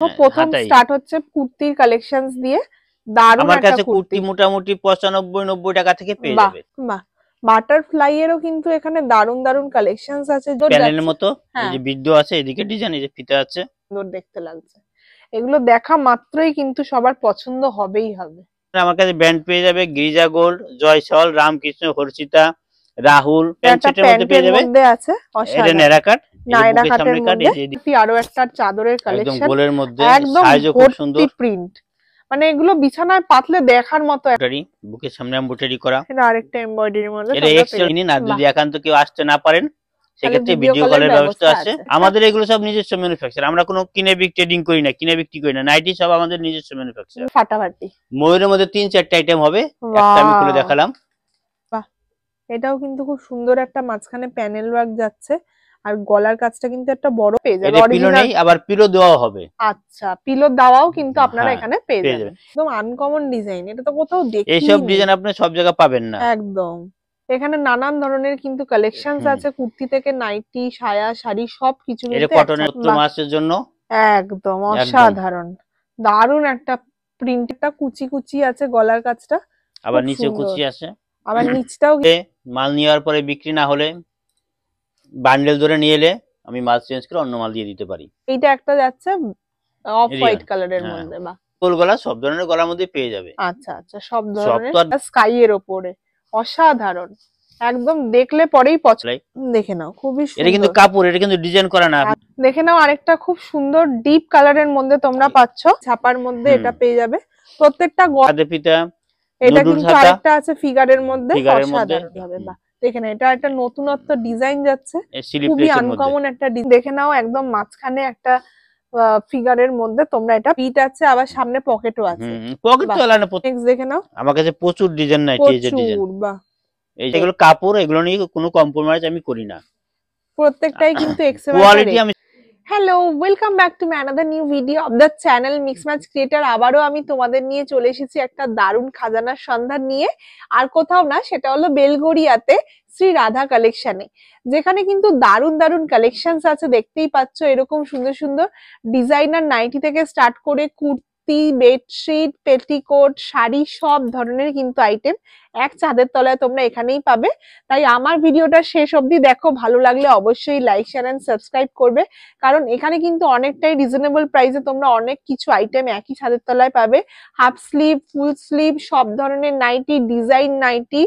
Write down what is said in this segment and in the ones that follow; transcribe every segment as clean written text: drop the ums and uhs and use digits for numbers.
তো প্রথম স্টার্ট হচ্ছে কুর্তির কালেকশনস দিয়ে। দারুণ আমার কাছে কুর্তি মোটামুটি 95-90 টাকা থেকে পেয়ে যাবে। বাহ, বাটারফ্লাই এরও কিন্তু এখানে দারুণ দারুণ কালেকশনস আছে। প্যানেলের মতো এই যে বিদ্যু আছে, এদিকে ডিজাইন, এই যে ফিতা আছে, সুন্দর দেখতে লাগছে। এগুলো দেখা মাত্রই কিন্তু সবার পছন্দ হবেই হবে। আমার কাছে ব্যান্ড পেয়ে যাবে গিরিজা গোল্ড, জয়সল, রামকৃষ্ণ, হর্ষিতা, রাহুল প্যান্ট সেটের মধ্যে পেয়ে যাবে। আছে এটা নেরা কাট, নায়রা কাটের মধ্যে আরো একটা চাদরের কালেকশন একদম গোলের মধ্যে, একদম সাইজও খুব সুন্দর, প্রিন্ট মানে এগুলো বিছানায় পাতলে দেখার মতো। বুকের সামনে এমব্রয়ডারি করা, এটা আরেকটা এমব্রয়ডারির মধ্যে। এটা এক্সেল নিন, আর যদি একান্ত কেউ আসতে না পারেন সেক্ষেত্রে ভিডিও কলের ব্যবস্থা আছে। আমাদের এগুলো সব নিজস্ব ম্যানুফ্যাকচার, আমরা কোনো কিনে ট্রেডিং করি না, কিনে বিক্রি করি না। নাইটি সব আমাদের নিজস্ব ম্যানুফ্যাকচার। ফাটাফাটি ময়ূরের মধ্যে 3-4টা আইটেম হবে, একটা আমি খুলে দেখালাম। বাহ, এটাও কিন্তু খুব সুন্দর একটা মাঝখানে প্যানেল ওয়ার্ক যাচ্ছে, আর গলার কাজটা কিন্তু একটা বড় পেয়ে যাবে। পিলো নেই, আবার পিলো দেওয়া হবে। আচ্ছা, পিলো দেওয়াও কিন্তু আপনারা এখানে পেয়ে যাবেন। একদম আনকমন ডিজাইন, এটা তো কোথাও দেখিনি। এই সব ডিজাইন আপনি সব জায়গায় পাবেন না। একদম, এখানে নানান ধরনের কিন্তু কালেকশনস আছে, কুর্তি থেকে নাইটি, সায়া, শাড়ি সবকিছু। এটা কটনের মাসের জন্য একদম অসাধারণ, দারুণ একটা প্রিন্টটা, কুচি কুচি আছে গলার কাজটা, আবার নিচে কুচি আছে, আবার নিচটাও। মাল নেওয়ার পরে বিক্রি না হলে বান্ডেল ধরে নিয়ে এলে আমি মাল চেঞ্জ করে অন্য মাল দিয়ে দিতে পারি। এইটা একটা যাচ্ছে অফ হোয়াইট কালারের মধ্যে, বা ফুল গলা, সব ধরনের গলার মধ্যে পেয়ে যাবে। আচ্ছা আচ্ছা, সব ধরনের, স্কাই এর উপরে অসাধারণ, একদম দেখলে পরেই পছন্দ। দেখে নাও, খুবই সুন্দর। এটা কিন্তু কাপড়, এটা কিন্তু ডিজাইন করা না। দেখে নাও, আরেকটা খুব সুন্দর ডিপ কালারের মধ্যে তোমরা পাচ্ছ, ছাপার মধ্যে এটা পেয়ে যাবে। প্রত্যেকটা গলাতে ফিতা, এটা কিন্তু আরেকটা আছে ফিগারের মধ্যে, অসাধারণ হবে। বা দেখে নাও, এটা একটা নতুনত্ব ডিজাইন যাচ্ছে, খুবই আনকমন একটা ডিজাইন। দেখে নাও, একদম মাঝখানে একটা ফিগারের মধ্যে তোমরা এটা পিট আছে, আবার সামনে পকেটও আছে। পকেট তো আলাদা। দেখে নাও, আমার কাছে প্রচুর ডিজাইন নাই, এই যে ডিজাইন, বাহ, এই যেগুলো কাপড়, এগুলো নিয়ে কোনো কম্প্রোমাইজ আমি করি না, প্রত্যেকটাই কিন্তু এক্সেলেন্ট কোয়ালিটি। আমি hello, welcome back to my another new video of the channel mix match creator. আবারও আমি তোমাদের নিয়ে চলে এসেছি একটা দারুণ খাজানার সন্ধান নিয়ে, আর কোথাও না, সেটা হলো বেলগড়িয়াতে শ্রী রাধা কালেকশনে, যেখানে কিন্তু দারুণ দারুণ কালেকশনস আছে। দেখতেই পাচ্ছ, এরকম সুন্দর সুন্দর ডিজাইনার নাইটি থেকে স্টার্ট করে কুর্তি, বেডশিট, পেটিকোট, শাড়ি, সব ধরনের কিন্তু আইটেম এক ছাদের তলায় তোমরা এখানেই পাবে। তাই আমার ভিডিওটা শেষ অবধি দেখো, ভালো লাগলে অবশ্যই লাইক, শেয়ার এন্ড সাবস্ক্রাইব করবে, কারণ এখানে কিন্তু অনেকটাই রিজনেবল প্রাইসে তোমরা অনেক কিছু আইটেম একই ছাদের তলায় পাবে। হাফ স্লিভ, ফুল স্লিভ, সব ধরনের নাইটি, ডিজাইন নাইটি,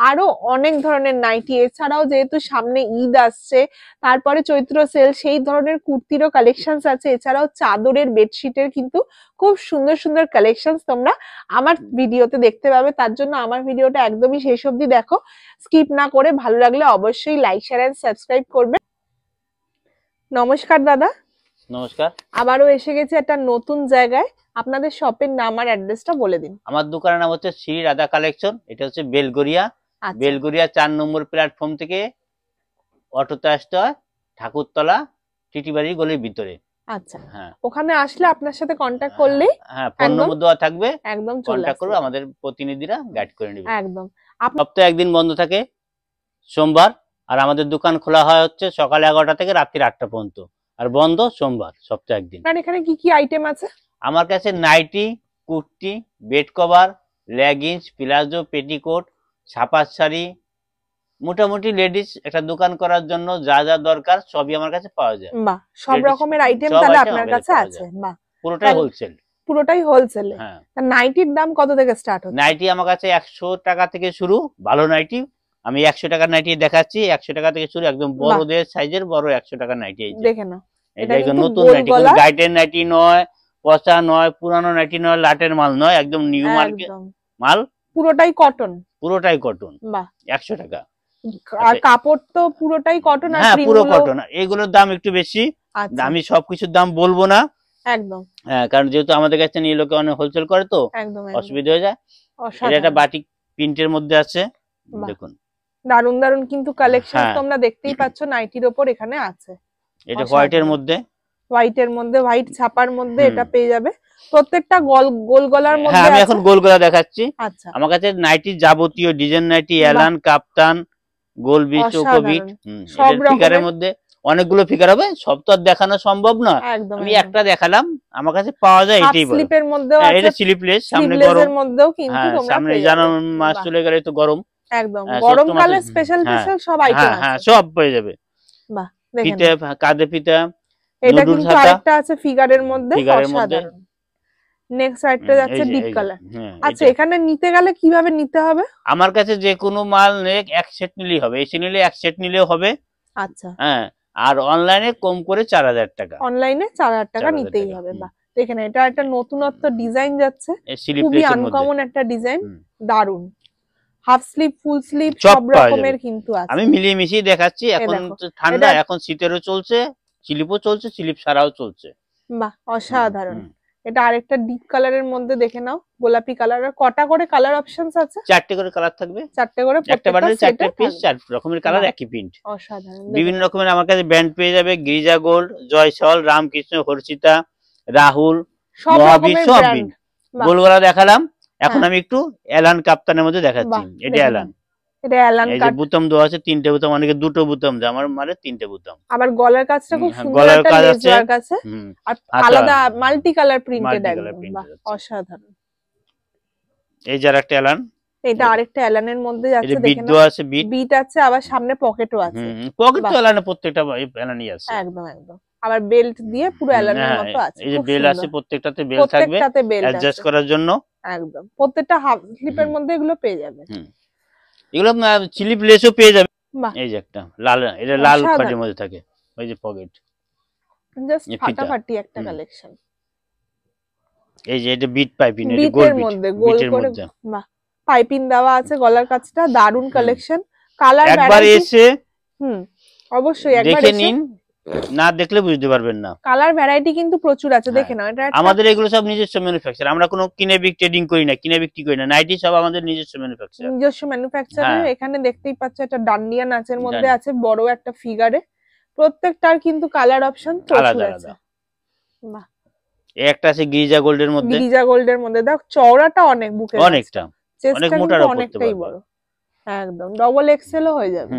আরো অনেক ধরনের নাইটি। এছাড়াও যেহেতু সামনে ঈদ আসছে, তারপরে চৈত্র সেল, সেই ধরনের কুর্তিরও কালেকশনস আছে। এছাড়াও চাদরের, বেডশিটের কিন্তু খুব সুন্দর সুন্দর কালেকশনস তোমরা আমার ভিডিওতে দেখতে পাবে। তার জন্য আমার ভিডিওটা একদমই শেষ অবধি দেখো, স্কিপ না করে। ভালো লাগলে অবশ্যই লাইক, শেয়ার এন্ড সাবস্ক্রাইব করবে। নমস্কার দাদা। নমস্কার। আবারও এসে গেছে একটা নতুন জায়গায়, আপনাদের শপের নাম আর অ্যাড্রেসটা বলে দিন। আমার দোকানের নাম হচ্ছে শ্রী রাধা কালেকশন, এটা হচ্ছে বেলগড়িয়া। বেলগড়িয়া 4 নম্বর প্ল্যাটফর্ম থেকে অটোতে আসতে হয়, ঠাকুরতলা টিটিবাড়ি গলির ভিতরে। আচ্ছা, হ্যাঁ, ওখানে আসলে আপনার সাথে কন্টাক্ট করলে, হ্যাঁ, ফোন নম্বর দেওয়া থাকবে, একদম কন্টাক্ট করবে, আমাদের প্রতিনিধিরা গাইড করে নেবে। একদম। সপ্তাহে একদিন বন্ধ থাকে, সোমবার, আর আমাদের দোকান খোলা হয় হচ্ছে সকাল 11টা থেকে রাত্রি 8টা পর্যন্ত, আর বন্ধ সোমবার, সপ্তাহে একদিন। আর এখানে কি কি আইটেম আছে? আমার কাছে nighty, kurti, bed cover, leggings, palazzo, petticoat, ছাপার শাড়ি, মোটামুটি লেডিস একটা দোকান করার জন্য যা যা দরকার সবই আমার কাছে পাওয়া যায়। বাহ, সব রকমের আইটেম তাহলে আপনার কাছে আছে। বাহ, পুরোটাই হোলসেল। পুরোটাই হোলসেলে। হ্যাঁ। নাইটির দাম কত থেকে স্টার্ট হচ্ছে? নাইটি আমার কাছে 100 টাকা থেকে শুরু, ভালো নাইটি। আমি 100 টাকার নাইটি দেখাচ্ছি, 100 টাকা থেকে শুরু, একদম বড়দের সাইজের বড় 100 টাকার নাইটি। এই দেখে নাও, এটা একদম নতুন নাইটি, গাইটের নাইটি নয়, পচা নয়, পুরানো নাইটি নয়, লাটের মাল নয়, একদম নিউ মার্কেট মাল, পুরোটাই কটন। পুরোটাই কটন। বাহ, 100 টাকা। আর কাপড় তো পুরোটাই কটন? হ্যাঁ, পুরো কটন। এগুলোর দাম একটু বেশি, আমি সবকিছুর দাম বলবো না একদম, হ্যাঁ, কারণ যেহেতু আমাদের কাছে নিয়ে লোকে অনেক হোলসেল করে, তো অসুবিধা হয়ে যায়। এটা একটা বাটিক প্রিন্টের মধ্যে আছে, দেখুন দারুন দারুন কিন্তু কালেকশন তোমরা দেখতেই পাচ্ছ নাইটির উপর এখানে আছে। এটা হোয়াইটের মধ্যে, হোয়াইট ছাপার মধ্যে এটা পেয়ে যাবে। প্রত্যেকটা গোল গলার মধ্যে। হ্যাঁ, আমি এখন গোল গলা দেখাচ্ছি। আচ্ছা, আমার কাছে নাইটি যাবতীয় ডিজাইন নাইটি, এলান, কাপ্তান, গোল বিট, চৌকো বিট, সব রকমের মধ্যে অনেকগুলো ফিগার হবে, সব তো আর দেখানো সম্ভব না, আমি একটা দেখালাম, আমার কাছে পাওয়া যায় এটাই বলো। স্লিপের মধ্যেও আছে, এটা স্লিপলেস, সামনে গরম, এর মধ্যেও কিন্তু তোমরা সামনে জানুয়ারি মাস চলে গেলে তো গরম, একদম গরমকালে স্পেশাল স্পেশাল সব আইটেম আছে, হ্যাঁ সব পেয়ে যাবে। বাহ দেখেন, ফিতে কাঁধে ফিতে, এটা কিন্তু আরেকটা আছে ফিগারের মধ্যে, অসাধারণ। নেক্সট আইটেমটা যাচ্ছে ডিপ কালার। আচ্ছা এখানে নিতে গেলে কিভাবে নিতে হবে? আমার কাছে যে কোনো মাল এক সেট নিলেই হবে, এসে নিলে এক সেট নিলেও হবে। আচ্ছা হ্যাঁ, আর অনলাইনে কম করে 4000 টাকা, অনলাইনে 4000 টাকা নিতেই হবে। বাহ দেখেন, এটা একটা নতুনত্ব ডিজাইন যাচ্ছে, খুবই আনকমন একটা ডিজাইন, দারুন। হাফ স্লিভ, ফুল স্লিভ সব রকমের কিন্তু আছে, আমি মিলিয়ে মিশিয়ে দেখাচ্ছি। এখন ঠান্ডা, এখন শীতেরও চলছে, স্লিপও চলছে, স্লিপ ছাড়াও চলছে। বাহ অসাধারণ। এটা আরেকটা ডিপ কালারের মধ্যে দেখে নাও, গোলাপি কালার। আর কটা করে কালার অপশনস আছে? 4টে করে কালার থাকবে, 4টে করে, একটা বান্ডেলে 4টে পিস, 4 রকমের কালার, একই প্রিন্ট। অসাধারণ। বিভিন্ন রকমের আমার কাছে ব্র্যান্ড পেয়ে যাবে, গিরিজা গোল্ড, জয়সল, রামকৃষ্ণ, হর্ষিতা, রাহুল, মহাবীর, সব ব্র্যান্ড। গোলগলা দেখালাম, এখন আমি একটু এলান কাপ্তানের মধ্যে দেখাচ্ছি। এটা এলান, এটা এলান কাট, এই যে বুতাম দেওয়া আছে, 3টে বুতাম, অনেকে 2টো বুতাম দেয়, আমার মানে 3টে বুতাম। আবার গলার কাজটা খুব সুন্দর, একটা লেস ওয়ার্ক আছে, আর আলাদা মাল্টি কালার প্রিন্টেড একদম, অসাধারণ। এই যে আরেকটা এলান, এটা আরেকটা এলানের মধ্যে যাচ্ছে, দেখেন বিট আছে, বিট আছে, আবার সামনে পকেটও আছে। পকেট তো এলানে প্রত্যেকটা এলানই আছে, একদম একদম। আবার বেল্ট দিয়ে পুরো এলানের মতো আছে, এই যে বেল আছে, প্রত্যেকটাতে বেল থাকবে অ্যাডজাস্ট করার জন্য। একদম প্রত্যেকটা হাফ স্লিপের মধ্যে এগুলো পেয়ে যাবে। এগুলো স্লিপ লেসও পেয়ে যাবে। এই যে একটা লাল, এটা লাল খয়েরির মধ্যে থাকে, ওই যে পকেট, জাস্ট ফাটাফাটি একটা কালেকশন। এই যে এটা বিট পাইপিং, এটা গোল মধ্যে গোল করে, বাহ পাইপিং দেওয়া আছে, গলার কাজটা দারুন কালেকশন। কালার একবার এসে অবশ্যই একবার দেখে নিন, না দেখলে বুঝতে পারবেন না। কালার ভ্যারাইটি কিন্তু প্রচুর আছে, দেখে নাও। এটা আমাদের এগুলো সব নিজস্ব ম্যানুফ্যাকচার, আমরা কোনো কিনে ট্রেডিং করি না, কিনে বিক্রি করি না। নাইটি সব আমাদের নিজস্ব ম্যানুফ্যাকচার, নিজস্ব ম্যানুফ্যাকচার। এখানে দেখতেই পাচ্ছ একটা ডান্ডিয়া নাচের মধ্যে আছে, বড় একটা ফিগারে, প্রত্যেকটার কিন্তু কালার অপশন প্রচুর আছে। বাহ, একটা আছে গিরিজা গোল্ডের মধ্যে, গিরিজা গোল্ডের মধ্যে দেখ, চওড়াটা অনেক, বুকে অনেকটা, অনেক মোটার উপর অনেকটাই বড়, একদম ডবল এক্সেল ও হয়ে যাবে।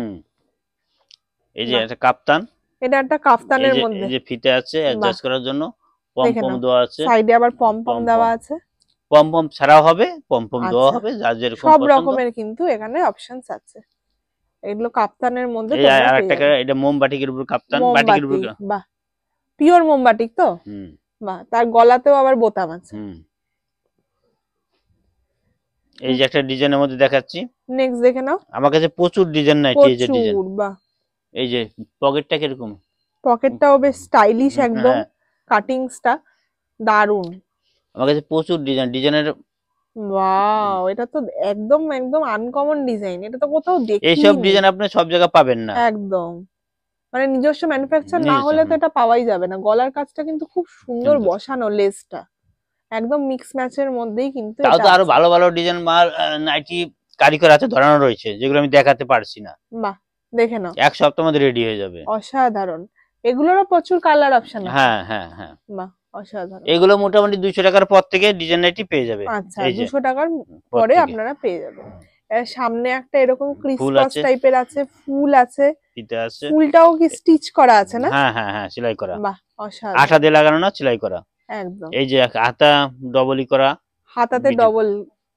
এই যে একটা কাপ্তান, এটা একটা কাফতানের মধ্যে, এই যে ফিতে আছে অ্যাডজাস্ট করার জন্য, পমপম দেওয়া আছে, সাইডে আবার পমপম দেওয়া আছে, পমপম ছাড়াও হবে, পমপম দেওয়া হবে, যার যেরকম সব রকমের কিন্তু এখানে অপশনস আছে। এগুলো কাপ্তানের মধ্যে। এই আরেকটা, এটা মোমবাটিকের উপর কাপ্তান, বাটিকের উপর, বাহ পিওর মোমবাটিক তো, বাহ, তার গলাতেও আবার বোতাম আছে। এই যে একটা ডিজাইনের মধ্যে দেখাচ্ছি, নেক্সট দেখে নাও। আমার কাছে প্রচুর ডিজাইন নাই, এই যে ডিজাইন, বাহ, এই যে পকেটটা কিরকম, পকেটটাও বেশ স্টাইলিশ একদম, কাটিংসটা দারুন। আমার কাছে প্রচুর ডিজাইনের, ওয়াও, এটা তো একদম একদম আনকমন ডিজাইন, এটা তো কোথাও দেখিনি। এই সব ডিজাইন আপনি সব জায়গায় পাবেন না, একদম মানে নিজস্ব ম্যানুফ্যাকচার না হলে তো এটা পাওয়াই যাবে না। গলার কাজটা কিন্তু খুব সুন্দর বসানো, লেসটা একদম মিক্স ম্যাচের মধ্যেই কিন্তু। তাও তো আরো ভালো ভালো ডিজাইন মাল নাইটি কারিগর আছে ধরানো রয়েছে, যেগুলো আমি দেখাতে পারছি না। বাহ, দেখে নাও, এক সপ্তাহের মধ্যে রেডি হয়ে যাবে। অসাধারণ। এগুলোরও প্রচুর কালার অপশন আছে। হ্যাঁ হ্যাঁ হ্যাঁ, বাহ অসাধারণ। এগুলো মোটামুটি 200 টাকার পর থেকে ডিজাইন নাইটি পেয়ে যাবে। আচ্ছা, 200 টাকার পরে আপনারা পেয়ে যাবেন। সামনে একটা এরকম ক্রিসমাস টাইপের আছে, ফুল আছে, ফিতে আছে, ফুলটাও কি স্টিচ করা আছে না? হ্যাঁ হ্যাঁ হ্যাঁ, সেলাই করা। বাহ অসাধারণ, আঠা দিয়ে লাগানো না, সেলাই করা একদম। এই যে হাতা ডবলই করা, হাতাতে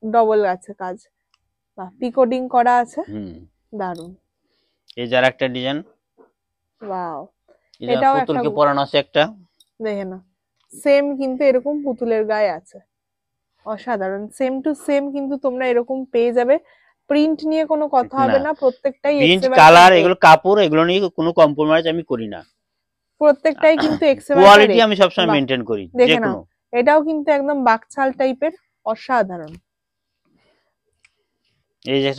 ডবল আছে কাজ, বাহ, পিকোডিং করা আছে, দারুন। এই যে আরেকটা ডিজাইন, ওয়াও, এটাও পুতুলকে পরানো আছে একটা, দেখে না, সেম কিন্তু এরকম পুতুলের গায়ে আছে, অসাধারণ। সেম টু সেম কিন্তু তোমরা এরকম পেয়ে যাবে। প্রিন্ট নিয়ে কোনো কথা হবে না, প্রত্যেকটাই প্রিন্ট, কালার, এগুলো কাপড়, এগুলো নিয়ে কোনো কম্প্রোমাইজ আমি করি না, প্রত্যেকটাই কিন্তু এক্সেলেন্ট কোয়ালিটি আমি সবসময় মেইনটেইন করি। দেখে নাও, এটাও কিন্তু একদম বাকছাল টাইপের, অসাধারণ। এই যে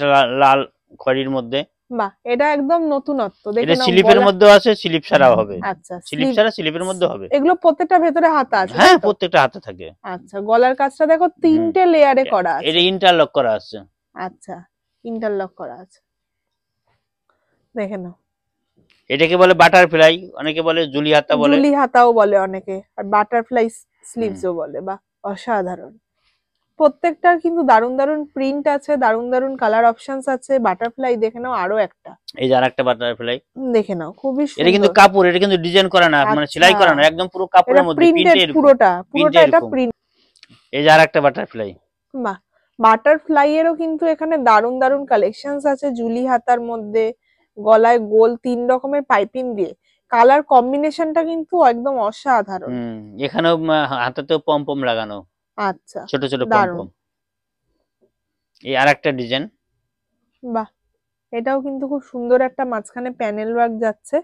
লাল খয়েরির মধ্যে, বাহ, এটা একদম নতুনত্ব। দেখে নাও, স্লিপের মধ্যেও আছে, স্লিপ ছাড়াও হবে। আচ্ছা, স্লিপ ছাড়া স্লিপের মধ্যে হবে। এগুলো প্রত্যেকটা ভেতরে হাতা আছে? হ্যাঁ, প্রত্যেকটা হাতে থাকে। আচ্ছা, গলার কাজটা দেখো 3টে লেয়ারে করা আছে, এটা ইন্টারলক করা আছে। আচ্ছা, ইন্টারলক করা আছে, দেখে নাও। এটাকে বলে বাটারফ্লাই, অনেকে বলে জুলি হাতা বলে, জুলি হাতাও বলে অনেকে, আর বাটারফ্লাই স্লিভসও বলে। বাহ অসাধারণ। প্রত্যেকটার কিন্তু দারুন দারুন প্রিন্ট আছে, দারুন দারুন কালার অপশনস আছে। বাটারফ্লাই দেখে নাও, আরো একটা, এই যে আরেকটা বাটারফ্লাই দেখে নাও, খুবই সুন্দর। এটা কিন্তু কাপড়, এটা কিন্তু ডিজাইন করা না, মানে সেলাই করা না, একদম পুরো কাপড়ের মধ্যে প্রিন্টেড, পুরোটা এটা প্রিন্ট। এই যে আরেকটা বাটারফ্লাই। বাহ, বাটারফ্লাই এরও কিন্তু এখানে দারুন দারুন কালেকশনস আছে। জুলি হাতার মধ্যে, গলায় গোল 3 রকমের পাইপিং দিয়ে, কালার কম্বিনেশনটা কিন্তু একদম অসাধারণ। এখানেও হাতাতেও পমপম লাগানো, আচ্ছা, ছোট ছোট পমপম। এই আরেকটা ডিজাইন। বাহ, এটাও কিন্তু খুব সুন্দর একটা মাঝখানে প্যানেল ওয়ার্ক যাচ্ছে,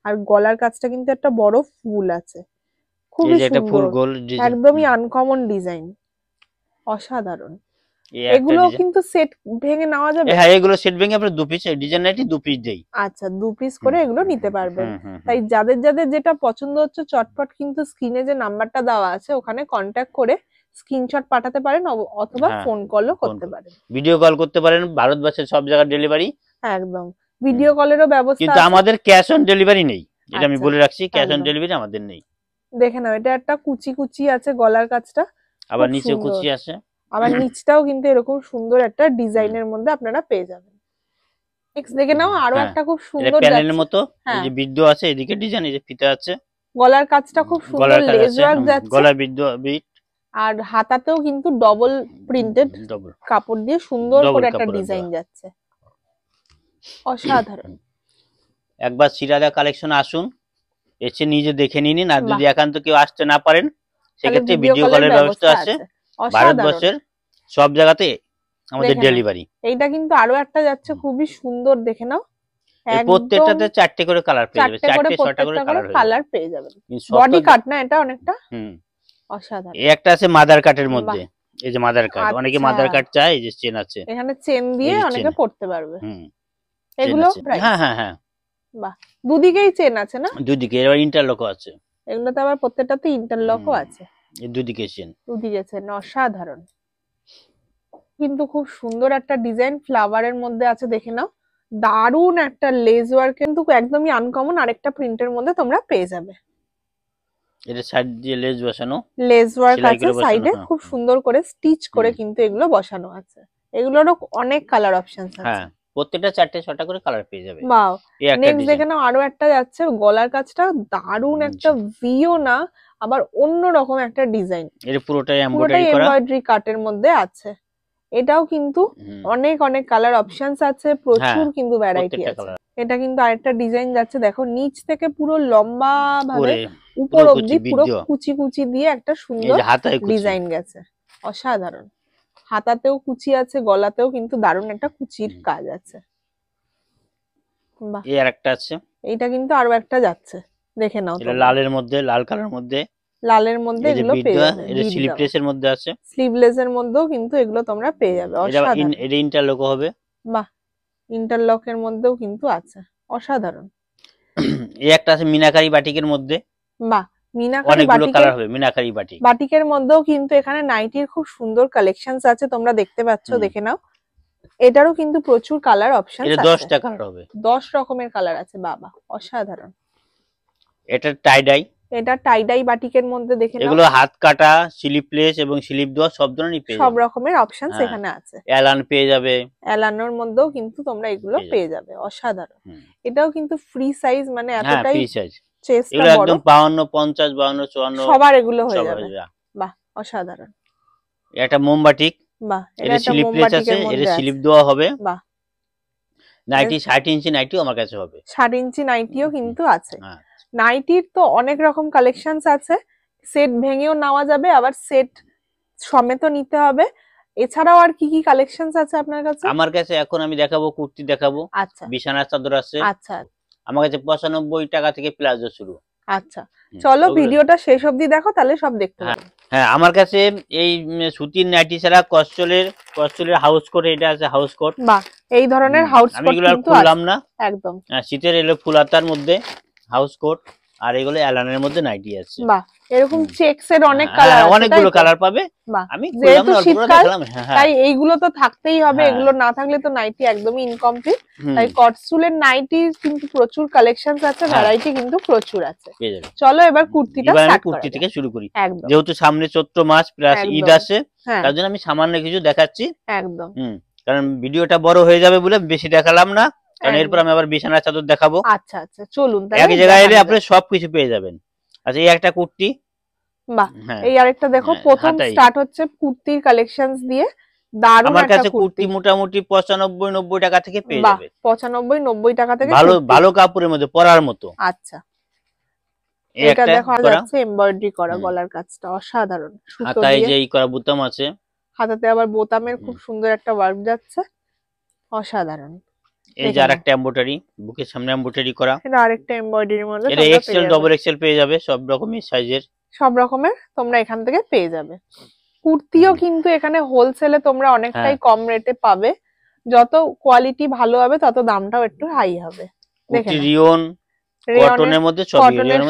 আর গলার কাছটা কিন্তু একটা বড় ফুল আছে, খুবই সুন্দর, একদমই আনকমন ডিজাইন, অসাধারণ। এগুলো কিন্তু সেট ভেঙে নেওয়া যাবে? হ্যাঁ, এগুলো সেট ভেঙে আমরা 2 পিস ডিজাইন নাইটি 2 পিস দেই। আচ্ছা, 2 পিস করে এগুলো নিতে পারবেন। তাই যাদের যাদের যেটা পছন্দ হচ্ছে চটপট কিন্তু স্ক্রিনে যে নাম্বারটা দেওয়া আছে ওখানে কন্টাক্ট করে স্ক্রিনশট পাঠাতে পারেন, অথবা ফোন কলও করতে পারেন, ভিডিও কল করতে পারেন। ভারতবর্ষের সব জায়গায় ডেলিভারি, একদম ভিডিও কলেরও ব্যবস্থা আছে, কিন্তু আমাদের ক্যাশ অন ডেলিভারি নেই, এটা আমি বলে রাখছি, ক্যাশ অন ডেলিভারি আমাদের নেই। দেখে নাও, এটা একটা কুচি কুচি আছে গলার কাছটা, আবার নিচে কুচি আছে, আবার নিচটাও কিন্তু এরকম সুন্দর একটা ডিজাইনের মধ্যে আপনারা পেয়ে যাবেন। নেক্সট দেখে নাও, আরো একটা খুব সুন্দর প্যানেলের মতো, এই যে বিদ্যু আছে, এদিকে ডিজাইন, এই যে ফিতা আছে, গলার কাছটা খুব সুন্দর লেস ওয়ার্ক যাচ্ছে, গলায় বিদ্যু বিট, আর হাতাতেও কিন্তু ডবল প্রিন্টেড কাপড় দিয়ে সুন্দর করে একটা ডিজাইন যাচ্ছে, অসাধারণ। একবার সিরাদা কালেকশন আসুন, এসে নিজে দেখে নিন, আর যদি একান্ত কেউ আসতে না পারেন সেক্ষেত্রে ভিডিও কলের ব্যবস্থা আছে। ভারতবর্ষের সব জায়গাতে আমাদের ডেলিভারি। এইটা কিন্তু আরো একটা যাচ্ছে, খুবই সুন্দর, দেখে নাও, প্রত্যেকটাতে 4টে করে কালার পেয়ে যাবে, 4টে করে কালার পেয়ে যাবেন। বডি কাট না এটা অনেকটা, অসাধারণ। এই একটা আছে মাদার কাটের মধ্যে, এই যে মাদার কাট, অনেকে মাদার কাট চায়, এই যে চেন আছে, এখানে চেন দিয়ে অনেকে পড়তে পারবে। এগুলো হ্যাঁ হ্যাঁ হ্যাঁ, বাহ, দুদিকেই চেন আছে না? দুদিকে, এবার ইন্টারলকও আছে, এগুলোতে আবার প্রত্যেকটাতে ইন্টারলকও আছে, এই দুদিকে চেন, দুদিকে চেন, অসাধারণ। কিন্তু খুব সুন্দর একটা ডিজাইন ফ্লাওয়ারের মধ্যে আছে, দেখে নাও, দারুন একটা লেস ওয়ার্ক, কিন্তু একদমই আনকমন আরেকটা প্রিন্টের মধ্যে তোমরা পেয়ে যাবে। এটা সাইড দিয়ে লেস বসানো, লেস ওয়ার্ক আছে সাইডে, খুব সুন্দর করে স্টিচ করে কিন্তু এগুলো বসানো আছে। এগুলোরও অনেক কালার অপশনস আছে, হ্যাঁ, প্রত্যেকটা 4টে 6টা করে কালার পেয়ে যাবে। বাও, নেক্সট দেখে নাও, আরো একটা যাচ্ছে, গলার কাছটা দারুন একটা ভিও না, আবার অন্য রকম একটা ডিজাইন, এটা পুরোটাই এমব্রয়ডারি কাটের মধ্যে আছে। এটাও কিন্তু অনেক অনেক কালার অপশনস আছে, প্রচুর কিন্তু ভ্যারাইটি আছে। এটা কিন্তু আরেকটা ডিজাইন যাচ্ছে, দেখো নিচ থেকে পুরো লম্বা ভাবে উপর অবধি পুরো কুচি কুচি দিয়ে একটা সুন্দর ডিজাইন গেছে, অসাধারণ। হাতাতেও কুচি আছে, গলাতেও কিন্তু দারুণ একটা কুচির কাজ আছে। বাহ, এই আরেকটা আছে, এইটা কিন্তু আরো একটা যাচ্ছে, দেখে নাও, এটা লালের মধ্যে, লাল কালারের মধ্যে, লালের মধ্যে এগুলো পেয়ে যাবে। এটা স্লিভলেসের মধ্যে আছে, স্লিভলেসের মধ্যেও কিন্তু এগুলো তোমরা পেয়ে যাবে, অসাধারণ। এটা ইন্টারলক হবে, বাহ, ইন্টারলকের মধ্যেও কিন্তু আছে, অসাধারণ। এই একটা আছে মিনাকারি বাটিকের মধ্যে, বাহ, মিনাকারি বাটিকের হবে, মিনাকারি বাটিকের মধ্যেও কিন্তু এখানে নাইটির খুব সুন্দর কালেকশনস আছে, তোমরা দেখতে পাচ্ছ, দেখে নাও। এটারও কিন্তু প্রচুর কালার অপশনস আছে, 10টা কালার হবে, 10 রকমের কালার আছে, বাবা অসাধারণ। এটা টাই ডাই, এটা টাই ডাই বাটিকের মধ্যে, দেখে নাও, এগুলো হাত কাটা, স্লিভলেস এবং স্লিভ দেওয়া সব ধরনেরই পেয়ে যাবে, সব রকমের অপশনস এখানে আছে। এলান পেয়ে যাবে, এলানোর মধ্যেও কিন্তু তোমরা এগুলো পেয়ে যাবে, অসাধারণ। এটাও কিন্তু ফ্রি সাইজ, মানে এতটাই ফ্রি সাইজ, চেস্টটা বড়, একদম 52 50 52 54 সবার এগুলো হয়ে যাবে। বাহ, অসাধারণ। এটা মোমবাটিক, বাহ, এটা স্লিভলেস আছে, এটা স্লিভ দেওয়া হবে। বাহ, নাইটি 60 ইঞ্চি নাইটিও আমার কাছে হবে, 60 ইঞ্চি নাইটিও কিন্তু আছে। নাইটির তো অনেক রকম কালেকশনস আছে, সেট ভেঙেও নেওয়া যাবে, আবার সেট সমেতও নিতে হবে। এছাড়াও আর কি কি কালেকশনস আছে আপনার কাছে? আমার কাছে এখন আমি দেখাবো কুর্তি দেখাবো, আচ্ছা, বিছানার চাদর আছে, আচ্ছা, আমার কাছে 95 টাকা থেকে প্লাজো শুরু। আচ্ছা, চলো ভিডিওটা শেষ অবধি দেখো, তাহলে সব দেখতে পাবে। হ্যাঁ, আমার কাছে এই সুতির নাইটি ছাড়া কস্টলের হাউস কোট, এটা আছে হাউস কোট। বাহ, এই ধরনের হাউস কোট কিন্তু খুললাম না একদম, শীতের এলো ফুলাতার মধ্যে হাউস কোট, আর এগুলো অ্যালানের মধ্যে নাইটি আছে। বাহ, এরকম চেকস এর অনেক কালার আছে, অনেকগুলো কালার পাবে। আমি যেহেতু শীতকাল তাই এইগুলো তো থাকতেই হবে, এগুলো না থাকলে তো নাইটি একদমই ইনকমপ্লিট। তাই কটসুলের নাইটি কিন্তু প্রচুর কালেকশনস আছে, ভ্যারাইটি কিন্তু প্রচুর আছে। চলো এবার কুর্তিটা স্টার্ট করি। কুর্তি থেকে শুরু করি। যেহেতু সামনে চৈত্র মাস প্লাস ঈদ আছে, তার জন্য আমি সামান্য কিছু দেখাচ্ছি একদম। কারণ ভিডিওটা বড় হয়ে যাবে বলে বেশি দেখালাম না, কারণ এরপর আমি আবার বিছানার চাদর দেখাবো। আচ্ছা আচ্ছা, চলুন এক জায়গায় এলে আপনি সবকিছু পেয়ে যাবেন। আচ্ছা, এই একটা কুর্তি, বাহ, এই আরেকটা দেখো। প্রথম স্টার্ট হচ্ছে কুর্তির কালেকশনস দিয়ে। দারুণ আমার কাছে কুর্তি মোটামুটি 95-90 টাকা থেকে পেয়ে যাবে। 95-90 টাকা থেকে ভালো ভালো কাপড়ের মধ্যে পরার মতো। আচ্ছা, এটা দেখো যাচ্ছে এমব্রয়ডারি করা, গলার কাজটা অসাধারণ। হাতায় যেই করা বোতাম আছে, হাতাতে আবার বোতামের খুব সুন্দর একটা ওয়ার্ক যাচ্ছে, অসাধারণ। এই যে আরেকটা এমব্রয়ডারি, বুকের সামনে এমব্রয়ডারি করা। এটা আরেকটা এমব্রয়ডারির মধ্যে এটা এক্সেল ডাবল এক্সেল পেয়ে যাবে, সব রকমের সাইজের, সব রকমের তোমরা এখান থেকে পেয়ে যাবে। কুর্তিও কিন্তু এখানে হোলসেলে তোমরা অনেকটাই কম রেটে পাবে। যত কোয়ালিটি ভালো হবে তত দামটাও একটু হাই হবে। দেখেন রিয়ন কটনের মধ্যে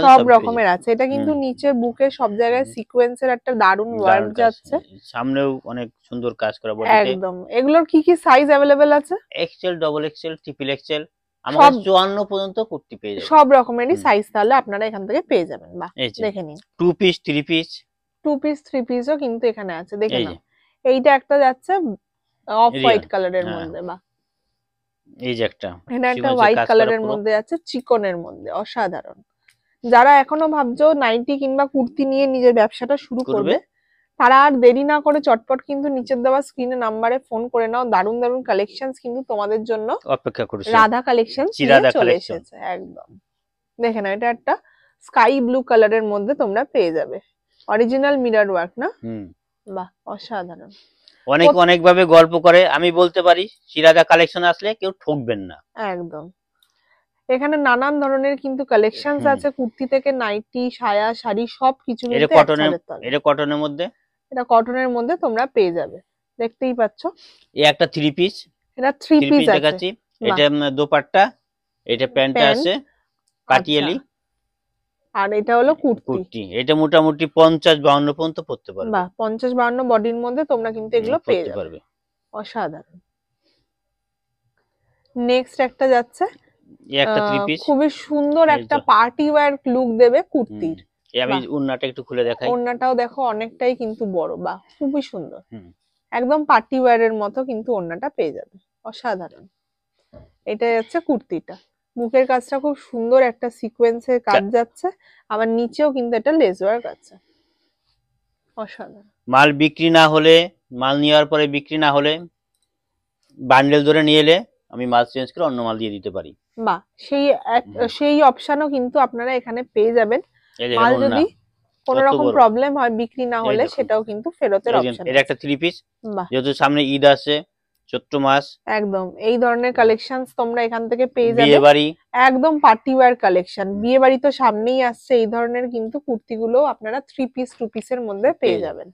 সব রকমের আছে। এটা কিন্তু নিচে বুকে সব জায়গায় সিকোয়েন্সের একটা দারুণ ওয়ার্ক যাচ্ছে, সামনেও অনেক সুন্দর কাজ করা বডিতে। একদম। এগুলোর কি কি সাইজ अवेलेबल আছে? XL double XL triple Excel, আমাদের 54 পর্যন্ত কুর্তি পেয়ে যাবেন। সব রকমেরই সাইজ তাহলে আপনারা এখান থেকে পেয়ে যাবেন। বাহ, দেখে নিন। Two piece three piece, two piece three পিসও কিন্তু এখানে আছে, দেখে নাও। এইটা একটা যাচ্ছে অফ হোয়াইট কালারের মধ্যে, বাহ। এই যে একটা, এটা একটা হোয়াইট কালারের মধ্যে আছে, চিকনের মধ্যে, অসাধারণ। যারা এখনো ভাবছো নাইটি কিংবা কুর্তি নিয়ে নিজের ব্যবসাটা শুরু করবে, তারা আর দেরি না করে চটপট কিন্তু নিচের দেওয়া স্ক্রিনে নাম্বারে ফোন করে নাও। দারুণ দারুণ কালেকশনস কিন্তু তোমাদের জন্য অপেক্ষা করছে। রাধা কালেকশন চলে এসেছে, একদম। দেখে নাও, এটা একটা স্কাই ব্লু কালারের মধ্যে তোমরা পেয়ে যাবে, অরিজিনাল মিরর ওয়ার্ক না? বাহ, অসাধারণ। অনেক ভাবে গল্প করে, আমি বলতে পারি শিরাদা কালেকশন আসলে কেউ ঠকবেন না, একদম। এখানে নানান ধরনের কিন্তু কালেকশনস আছে, কুর্তি থেকে নাইটি, সায়া, শাড়ি সবকিছু। এটা কটনের মধ্যে, এটা কটনের মধ্যে তোমরা পেয়ে যাবে, দেখতেই পাচ্ছ। এই একটা থ্রি পিস, এটা থ্রি পিস আছে। এটা দোপাট্টা, এটা প্যান্টটা আছে পাটিয়ালি, আর এটা হলো কুর্তি। এটা মোটামুটি 50-52 পর্যন্ত পড়তে পারবে। বাহ, 50-52 বডির মধ্যে তোমরা কিন্তু এগুলো পেয়ে যাবে, অসাধারণ। নেক্সট একটা যাচ্ছে, এই একটা থ্রি পিস, খুবই সুন্দর একটা পার্টি ওয়্যার লুক দেবে কুর্তির। আমি ওন্নাটা একটু খুলে দেখাই। ওন্নাটাও দেখো অনেকটাই কিন্তু বড়, বাহ, খুবই সুন্দর। একদম পার্টি ওয়্যারের মতো কিন্তু ওন্নাটা পেয়ে যাবে, অসাধারণ। এটা যাচ্ছে কুর্তিটা, মুখের কাজটা খুব সুন্দর একটা সিকোয়েন্সের কাজ যাচ্ছে, আবার নিচেও কিন্তু এটা লেস ওয়ার্ক আছে, অসাধারণ। মাল বিক্রি না হলে, মাল নেওয়ার পরে বিক্রি না হলে বান্ডেল ধরে নিয়ে এলে আমি মাল চেঞ্জ করে অন্য মাল দিয়ে দিতে পারি। বাহ, সেই অপশনও কিন্তু আপনারা এখানে পেয়ে যাবেন। মাল যদি কোনো রকম প্রবলেম হয় বিক্রি না হলে, সেটাও কিন্তু ফেরতের অপশন আছে। এটা একটা থ্রি পিস, যেহেতু সামনে ঈদ আছে, চৈত্র মাস, একদম এই ধরনের কালেকশনস তোমরা এখান থেকে পেয়ে যাবে। একদম পার্টি ওয়্যার কালেকশন, বিয়ে বাড়ি তো সামনেই আসছে, এই ধরনের কিন্তু কুর্তিগুলো আপনারা থ্রি পিস টু পিসের মধ্যে পেয়ে যাবেন।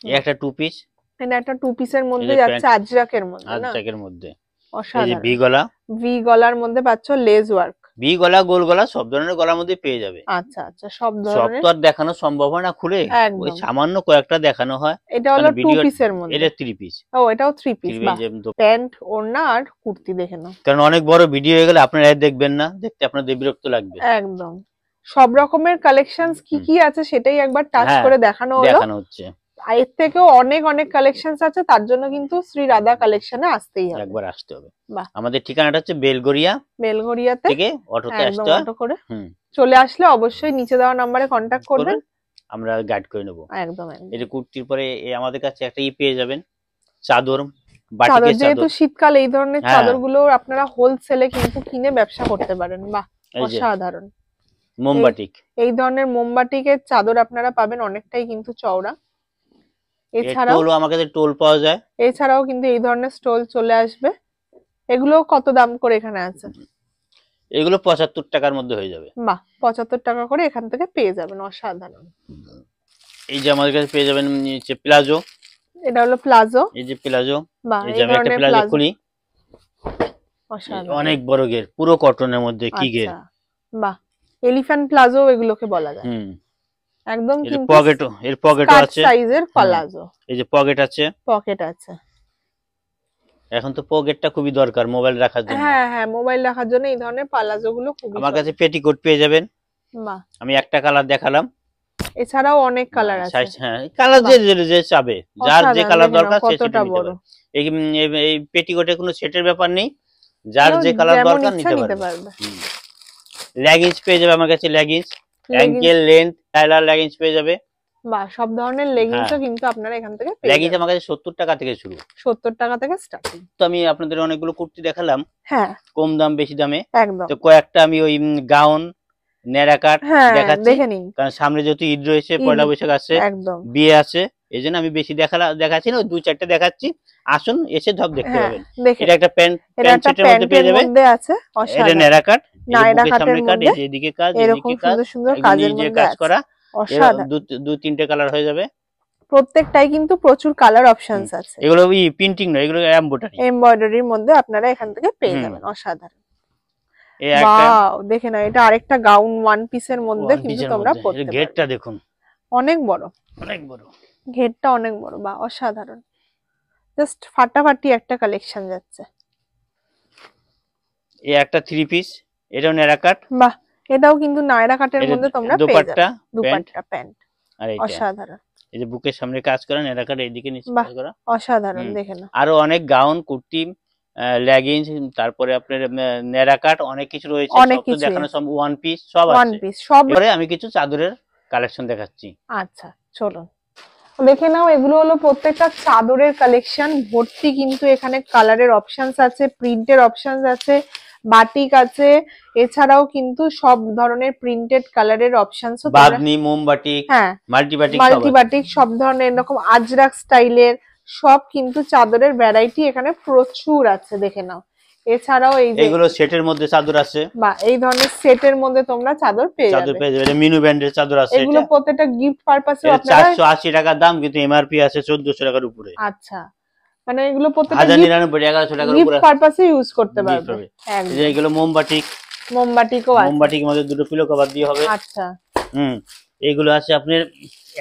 এই একটা টু পিস, এটা একটা টু পিসের মধ্যে যাচ্ছে, আজরাকের মধ্যে না? আজরাকের মধ্যে অসাধারণ। ভি গলার মধ্যে পাচ্ছ লেস ওয়ার্ক, ভি গলা, গোল গলা, সব ধরনের গলার মধ্যে পেয়ে যাবে। আচ্ছা আচ্ছা, সব ধরনের। সব তো আর দেখানো সম্ভব হয় না খুলে, ওই সামান্য কয়েকটা দেখানো হয়। এটা হলো টু পিসের মধ্যে, এটা থ্রি পিস। ও, এটাও থ্রি পিস। প্যান্ট, ওড়না আর কুর্তি দেখে নাও। কারণ অনেক বড় ভিডিও হয়ে গেলে আপনারা দেখবেন না, দেখতে আপনাদের বিরক্ত লাগবে। একদম সব রকমের কালেকশনস কি কি আছে সেটাই একবার টাচ করে দেখানো হচ্ছে। এর থেকেও অনেক অনেক কালেকশনস আছে, তার জন্য কিন্তু শ্রী রাধা কালেকশনে আসতেই হবে, একবার আসতে হবে। আমাদের ঠিকানাটা হচ্ছে বেলগড়িয়া থেকে অটোতে আসতে হয়। অটো করে চলে আসলে অবশ্যই নিচে দেওয়া নম্বরে কন্টাক্ট করবেন, আমরা গাইড করে নেব। একদম। এই কুর্তির পরে আমাদের কাছে একটা পেয়ে যাবেন, চাদর। যেহেতু শীতকাল, এই ধরনের চাদরগুলো আপনারা হোলসেলে কিন্তু কিনে ব্যবসা করতে পারেন। বাহ, অসাধারণ। মোমবাটিক, এই ধরনের মোমবাটিকের চাদর আপনারা পাবেন অনেকটাই কিন্তু চওড়া। এছাড়াও আমাদের টোল পাওয়া যায়, এছাড়াও কিন্তু এই ধরনের স্টল চলে আসবে। এগুলো কত দাম করে এখানে আছে? এগুলো 75 টাকার মধ্যে হয়ে যাবে। বাহ, 75 টাকা করে এখান থেকে পেয়ে যাবেন, অসাধারণ। এই যে আমাদের কাছে পেয়ে যাবেন নিচে প্লাজো, এটা হলো প্লাজো। এই যে প্লাজো, এই যে একটা প্লাজো খুলি, অসাধারণ। অনেক বড় ঘের, পুরো কটনের মধ্যে কি ঘের। বাহ, এলিফ্যান্ট প্লাজো এগুলোকে বলা যায়। একদম কিন্তু এর পকেটও আছে সাইজের প্লাজো। এই যে পকেট আছে, পকেট আছে। এখন তো পকেটটা খুবই দরকার মোবাইল রাখার জন্য। হ্যাঁ হ্যাঁ, মোবাইল রাখার জন্য এই ধরনের প্লাজো গুলো খুবই। আমার কাছে পেটিকোট পেয়ে যাবেন। বাহ, আমি একটা কালার দেখালাম, এছাড়াও অনেক কালার আছে। হ্যাঁ, কালার যে চাবে, যার যে কালার দরকার সে সেটা নিতে পারে। এই পেটিকোটে কোনো সেটের ব্যাপার নেই, যার যে কালার দরকার নিতে পারবে। লেগিংস পেয়ে যাবে আমার কাছে, leggings ankle length tailor leggings পেয়ে যাবে। বাহ, সব ধরনের লেগিংসও কিন্তু আপনারা এখান থেকে পেয়ে যাবেন। লেগিংস আমার কাছে 70 টাকা থেকে শুরু, 70 টাকা থেকে স্টার্টিং। তো আমি আপনাদের অনেকগুলো কুর্তি দেখালাম, হ্যাঁ, কম দাম বেশি দামে। একদম। তো কয়েকটা আমি ওই গাউন নেড়া কাট দেখাচ্ছি, কারণ সামনে যেহেতু ঈদ রয়েছে, পয়লা বৈশাখ আছে, বিয়ে আছে, এই জন্য আমি বেশি দেখাচ্ছি না, 2-4টা দেখাচ্ছি। আসুন এসে ধপ দেখতে পাবেন। এটা একটা প্যান্ট সেটের মধ্যে পেয়ে যাবেন, এটা নেড়া কাট, সামনে কাট, এদিকে কাজ, এদিকে কাজ, নিজে কাজ করা, 2-3টে কালার হয়ে যাবে। প্রত্যেকটাই কিন্তু প্রচুর কালার অপশনস আছে। এগুলো প্রিন্টিং নয়, এগুলো এমব্রয়ডারির মধ্যে আপনারা এখান থেকে পেয়ে যাবেন। অসাধারণ। ওয়াও, দেখেন না, এটা আরেকটা গাউন ওয়ান পিসের মধ্যে কিন্তু তোমরা পড়তে পারবে। ঘেরটা দেখুন, অনেক বড়, অনেক বড় ঘেরটা, অনেক বড়। বাহ, অসাধারণ। জাস্ট ফাটাফাটি একটা কালেকশন যাচ্ছে। এই একটা 3 পিস, এটাও নেড়া কাট। বাহ, এটাও কিন্তু নায়রা কাটের মধ্যে তোমরা পেয়ে যাবে। দুপাট্টা প্যান্ট, আর এটা অসাধারণ। এই যে বুকের সামনে কাজ করা, নেড়া কাট, এইদিকে নিচে কাজ করা, অসাধারণ। দেখেন আরো অনেক গাউন, কুর্তি, লেগিংস, তারপরে আপনার নেড়া কাট, অনেক কিছু রয়েছে, সব তো দেখানো সব ওয়ান পিস সব আছে। এবারে আমি কিছু চাদরের কালেকশন দেখাচ্ছি। আচ্ছা, চলুন দেখে নাও। এগুলো হলো প্রত্যেকটা চাদরের কালেকশন, ভর্তি কিন্তু এখানে কালারের অপশনস আছে, প্রিন্টের অপশনস আছে, বাটিক আছে, এছাড়াও কিন্তু সব ধরনের প্রিন্টেড কালারের অপশনস, বাঁধনি, মোমবাটিক, হ্যাঁ, মাল্টিবাটিক সব ধরনের, এরকম আজরাক স্টাইলের সব কিন্তু চাদরের ভ্যারাইটি এখানে প্রচুর আছে, দেখে নাও। এছাড়াও এই যে এগুলো সেটের মধ্যে চাদর আছে, বা এই ধরনের সেটের মধ্যে তোমরা চাদর পেয়ে যাবে। এটা মিনু ব্র্যান্ডের চাদর আছে। এগুলো প্রত্যেকটা গিফট পারপাসে আপনারা, 480 টাকা দাম, কিন্তু এমআরপি আছে 1400 টাকার উপরে। আচ্ছা, মানে এগুলো প্রত্যেকটা 1099 1100 টাকার উপরে গিফট পারপাসে ইউজ করতে পারবে। এই যে এগুলো মোমবাটিকও আছে, মোমবাটিকের মধ্যে দুটো পিলো কভার দিয়ে হবে। আচ্ছা, এগুলো আছে আপনার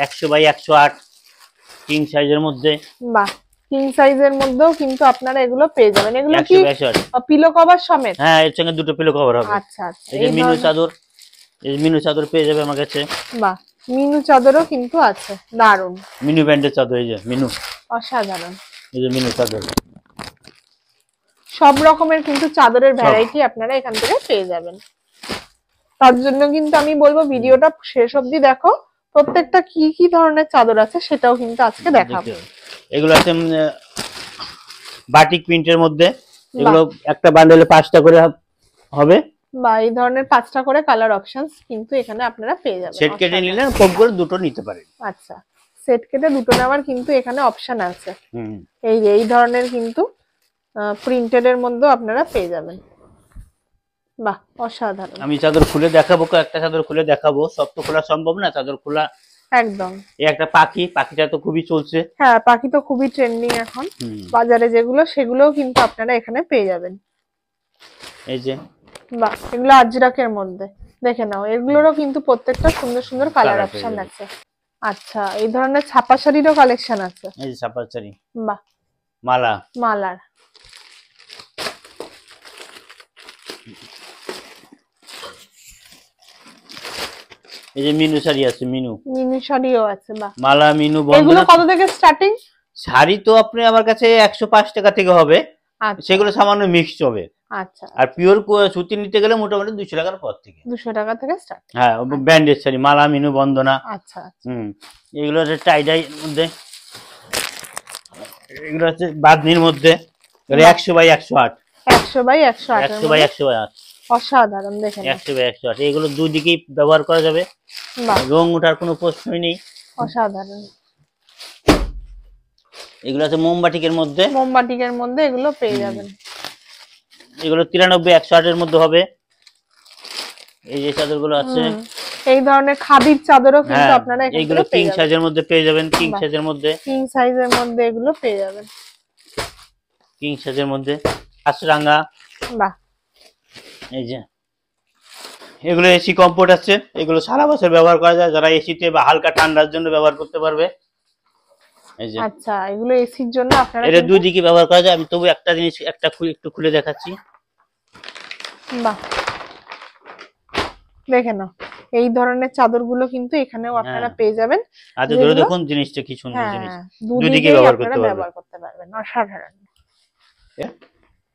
100 বাই 108 কিং সাইজের মধ্যে। বাহ, কিং সাইজের মধ্যেও কিন্তু আপনারা এগুলো পেয়ে যাবেন। এগুলো কি পিলো কভার সমেত? হ্যাঁ, এর সঙ্গে দুটো পিলো কভার হবে। আচ্ছা আচ্ছা। এই যে মিনু চাদর, এই মিনু চাদর পেয়ে যাবে আমার কাছে। বাহ, মিনু চাদরও কিন্তু আছে, দারুন। মিনু ব্র্যান্ডের চাদর, এই যে মিনু, অসাধারণ। এই যে মিনু চাদর, সব রকমের কিন্তু চাদরের ভ্যারাইটি আপনারা এখান থেকে পেয়ে যাবেন। তার জন্য কিন্তু আমি বলবো ভিডিওটা শেষ অবধি দেখো, প্রত্যেকটা কি কি ধরনের চাদর আছে সেটাও কিন্তু আজকে দেখাবো। এগুলো আছে বাটিক প্রিন্টের মধ্যে, এগুলো একটা বান্ডেলে 5টা করে হবে, বা এই ধরনের 5টা করে কালার অপশনস কিন্তু এখানে আপনারা পেয়ে যাবেন। সেট কেটে নিলে কম করে দুটো নিতে পারেন। আচ্ছা, সেট কেটে দুটো নেওয়ার কিন্তু এখানে অপশন আছে। এই ধরনের কিন্তু প্রিন্টেড এর মধ্যে আপনারা পেয়ে যাবেন। বাহ, অসাধারণ। আমি চাদর খুলে দেখাবো, একটা চাদর খুলে দেখাবো, সব তো খোলা সম্ভব না, চাদর খোলা একদম। এই একটা পাখি, পাখিটা তো খুবই চলছে। হ্যাঁ, পাখি তো খুবই ট্রেন্ডিং এখন বাজারে, যেগুলো সেগুলোও কিন্তু আপনারা এখানে পেয়ে যাবেন। এই যে, বাহ, এগুলো আজরাকের মধ্যে, দেখে নাও, এগুলোরও কিন্তু প্রত্যেকটা সুন্দর সুন্দর কালার অপশন আছে। আচ্ছা, এই ধরনের ছাপা শাড়িরও কালেকশন আছে। এই যে ছাপা শাড়ি, বাহ, মালার। এই যে মিনু শাড়ি আছে, মিনু শাড়িও আছে। বাহ, মালা, মিনু, এগুলো কত থেকে স্টার্টিং? শাড়ি তো আপনি আমার কাছে 105 টাকা থেকে হবে, সেগুলো সামান্য মিক্সড হবে। আচ্ছা, আর পিওর সুতি নিতে গেলে মোটামুটি 200 টাকার পর থেকে, 200 টাকা থেকে স্টার্ট। হ্যাঁ, ব্র্যান্ডের শাড়ি, মালা, মিনু, বন্দনা। আচ্ছা, এগুলো হচ্ছে টাইডাই মধ্যে, এগুলো হচ্ছে বাঁধনির মধ্যে, 100 বাই 108, 100 বাই 108, অসাধারণ। দেখেন 100 বাই 108, এগুলো দুই দিকেই ব্যবহার করা যাবে, রং ওঠার কোনো প্রশ্নই নেই। অসাধারণ। এগুলো আছে মোমবাটিকের মধ্যে, এগুলো পেয়ে যাবেন। এগুলো 93 108 এর মধ্যে হবে। এই যে চাদরগুলো আছে, এই ধরনের খাদির চাদরও কিন্তু আপনারা এগুলো কিং সাইজের মধ্যে পেয়ে যাবেন, কিং সাইজের মধ্যে এগুলো পেয়ে যাবেন, কিং সাইজের মধ্যে। আশরাঙ্গা, বাহ, এই যে এগুলো এসি কমফোর্ট আছে, এগুলো সারা বছর ব্যবহার করা যায়, যারা এসিতে বা হালকা ঠান্ডার জন্য ব্যবহার করতে পারবে। এই যে আচ্ছা, এগুলো এসির জন্য আপনারা এটা দুই দিকে ব্যবহার করা যায়। আমি তবু একটা জিনিস একটু খুলে দেখাচ্ছি। বাহ, দেখেন না, এই ধরনের চাদরগুলো কিন্তু এখানেও আপনারা পেয়ে যাবেন। আচ্ছা, ধরে দেখুন জিনিসটা কি সুন্দর জিনিস, দুই দিকে ব্যবহার করতে পারবেন। অসাধারণ।